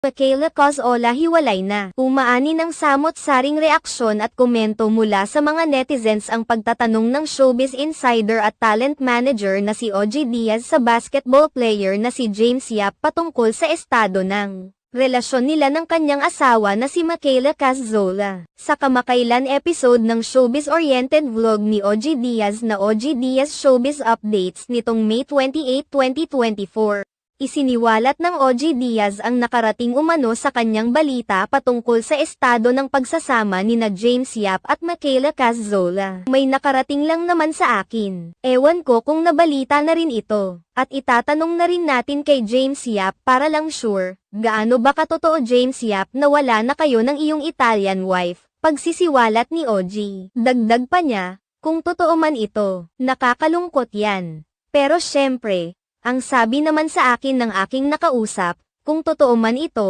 Michaela Cozola hiwalay na. Umaani ng samot-saring reaksyon at komento mula sa mga netizens ang pagtatanong ng showbiz insider at talent manager na si OG Diaz sa basketball player na si James Yap patungkol sa estado ng relasyon nila ng kanyang asawa na si Michaela Cozola. Sa kamakailan episode ng showbiz-oriented vlog ni OG Diaz na OG Diaz Showbiz Updates nitong May 28, 2024. Isiniwalat ng OG Diaz ang nakarating umano sa kanyang balita patungkol sa estado ng pagsasama nina James Yap at Michaela Cozola. May nakarating lang naman sa akin. Ewan ko kung nabalita na rin ito. At itatanong na rin natin kay James Yap para lang sure, gaano ba katotoo James Yap na wala na kayo ng iyong Italian wife? Pagsisiwalat ni OG. Dagdag pa niya, kung totoo man ito, nakakalungkot yan. Pero syempre, ang sabi naman sa akin ng aking nakausap, kung totoo man ito,